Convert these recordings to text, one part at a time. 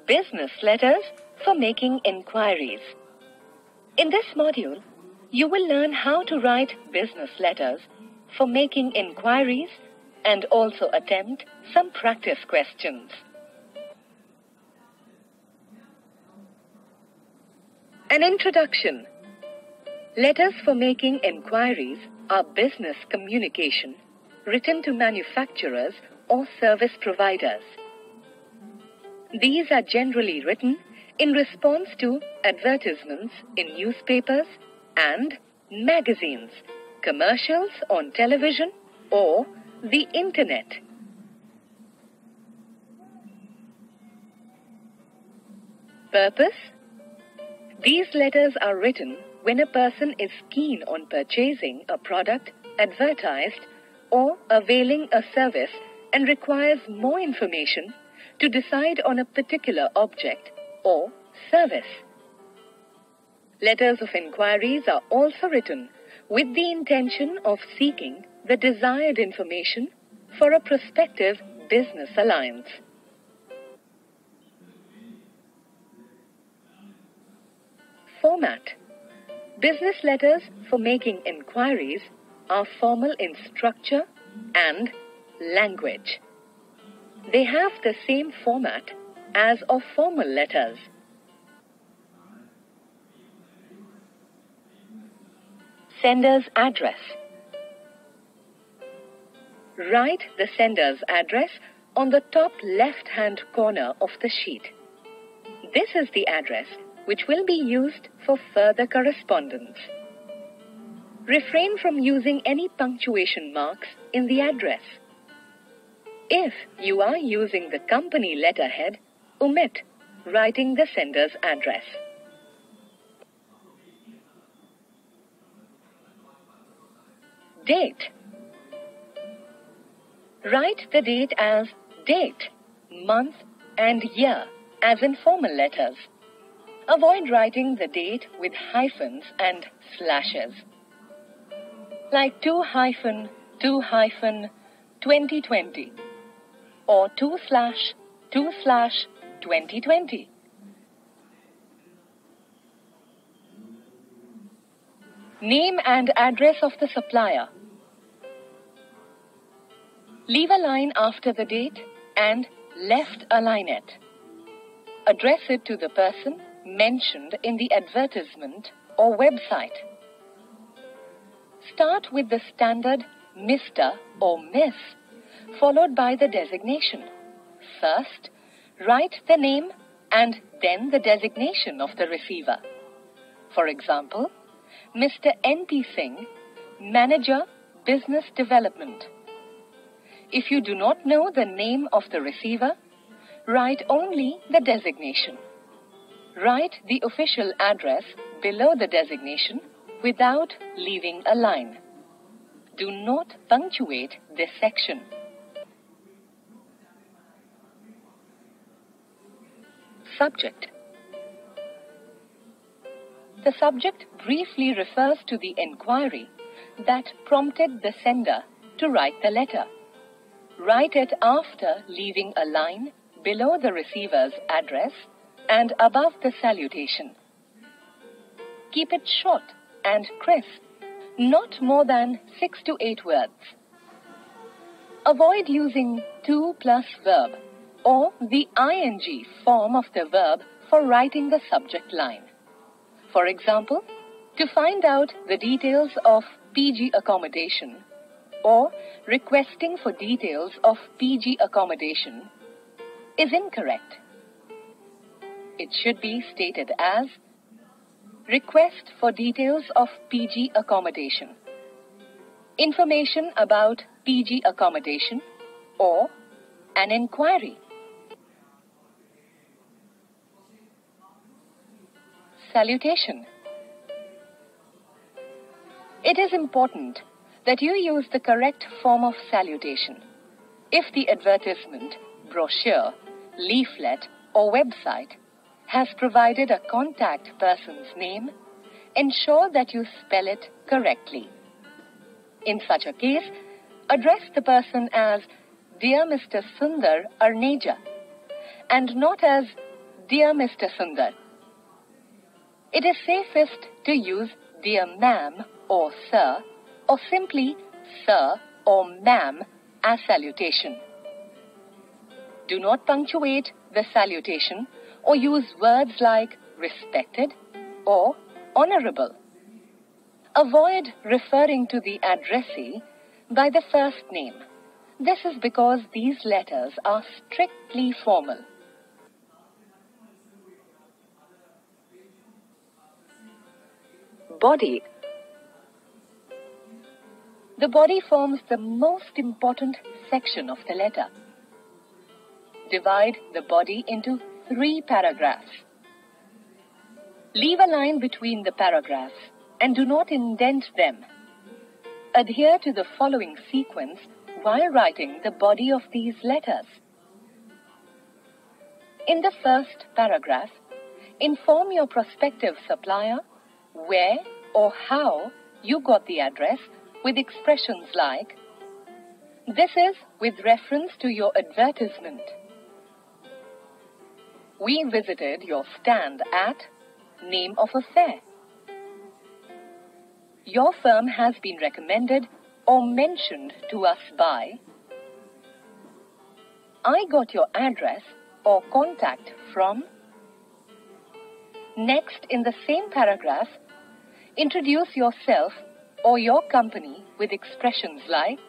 business letters for making inquiries. In this module, you will learn how to write business letters for making inquiries and also attempt some practice questions. An introduction. Letters for making inquiries are business communication written to manufacturers or service providers. These are generally written in response to advertisements in newspapers and magazines, commercials on television or the internet. Purpose? These letters are written when a person is keen on purchasing a product advertised or availing a service and requires more information to decide on a particular object or service. Letters of inquiries are also written with the intention of seeking the desired information for a prospective business alliance. Format. Business letters for making inquiries are formal in structure and language. They have the same format as of formal letters. Sender's address. Write the sender's address on the top left-hand corner of the sheet. This is the address which will be used for further correspondence. Refrain from using any punctuation marks in the address. If you are using the company letterhead, omit writing the sender's address. Date. Write the date as date, month, and year as in formal letters. Avoid writing the date with hyphens and slashes. Like 2-2-2020 or 2/2020. Name and address of the supplier. Leave a line after the date and left align it. Address it to the person mentioned in the advertisement or website. Start with the standard Mr. or Miss, followed by the designation. First, write the name and then the designation of the receiver. For example, Mr. N.P. Singh, Manager, Business Development. If you do not know the name of the receiver, write only the designation. Write the official address below the designation without leaving a line. Do not punctuate this section. Subject. The subject briefly refers to the inquiry that prompted the sender to write the letter. Write it after leaving a line below the receiver's address and above the salutation. Keep it short and crisp, not more than 6 to 8 words. Avoid using to plus verb or the ing form of the verb for writing the subject line. For example, to find out the details of PG accommodation or requesting for details of PG accommodation is incorrect. It should be stated as request for details of PG accommodation, information about PG accommodation, or an inquiry. Salutation. It is important that you use the correct form of salutation. If the advertisement, brochure, leaflet, or website has provided a contact person's name, ensure that you spell it correctly. In such a case, address the person as Dear Mr. Sundar Arneja and not as Dear Mr. Sundar. It is safest to use Dear Ma'am or Sir, or simply Sir or Ma'am as salutation. Do not punctuate the salutation or use words like respected or honorable. Avoid referring to the addressee by the first name. This is because these letters are strictly formal. Body. The body forms the most important section of the letter. Divide the body into 3 paragraphs. Leave a line between the paragraphs and do not indent them. Adhere to the following sequence while writing the body of these letters. In the first paragraph, inform your prospective supplier where or how you got the address with expressions like, "This is with reference to your advertisement. We visited your stand at name of a fair. Your firm has been recommended or mentioned to us by. I got your address or contact from." Next, in the same paragraph, introduce yourself or your company with expressions like,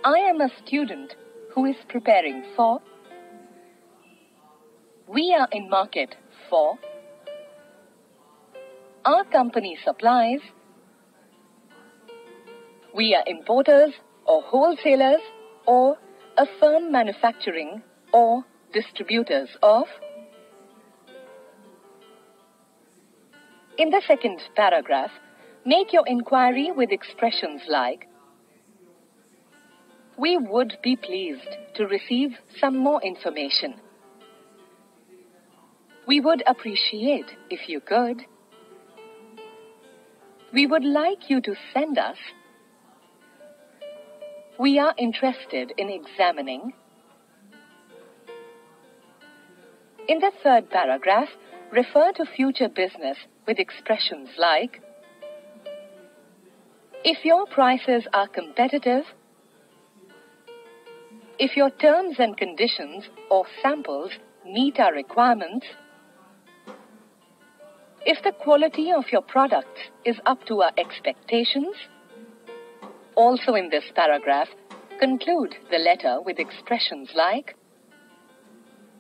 "I am a student who is preparing for." "We are in market for." "Our company supplies." "We are importers or wholesalers or a firm manufacturing or distributors of." In the second paragraph, make your inquiry with expressions like, "We would be pleased to receive some more information." "We would appreciate if you could." "We would like you to send us." "We are interested in examining." In the third paragraph, refer to future business with expressions like, "If your prices are competitive," "If your terms and conditions or samples meet our requirements," "If the quality of your products is up to our expectations." Also in this paragraph, conclude the letter with expressions like,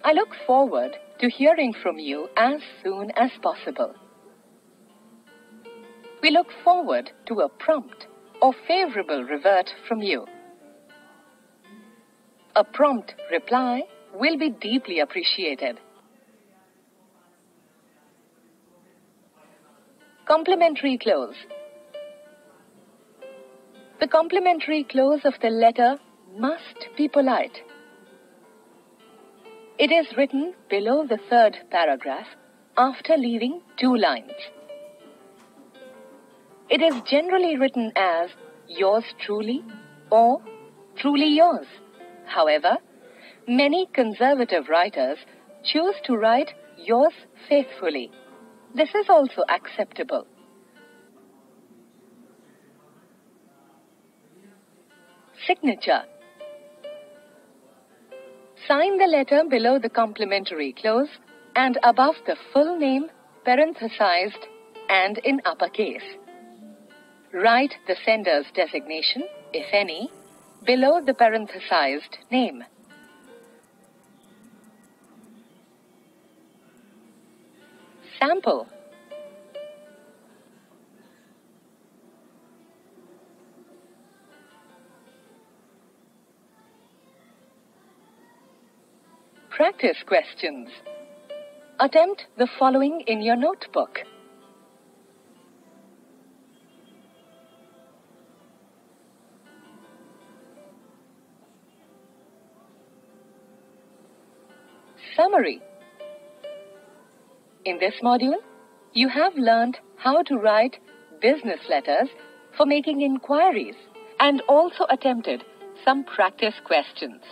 "I look forward to hearing from you as soon as possible." "We look forward to a prompt or favorable revert from you." A prompt reply will be deeply appreciated. Complimentary close. The complimentary close of the letter must be polite. It is written below the third paragraph after leaving 2 lines. It is generally written as "Yours truly" or "Truly yours." However, many conservative writers choose to write "Yours faithfully." This is also acceptable. Signature. Sign the letter below the complimentary close and above the full name, parenthesized and in uppercase. Write the sender's designation, if any, below the parenthesized name. Sample. Practice questions. Attempt the following in your notebook. Summary. In this module, you have learned how to write business letters for making inquiries and also attempted some practice questions.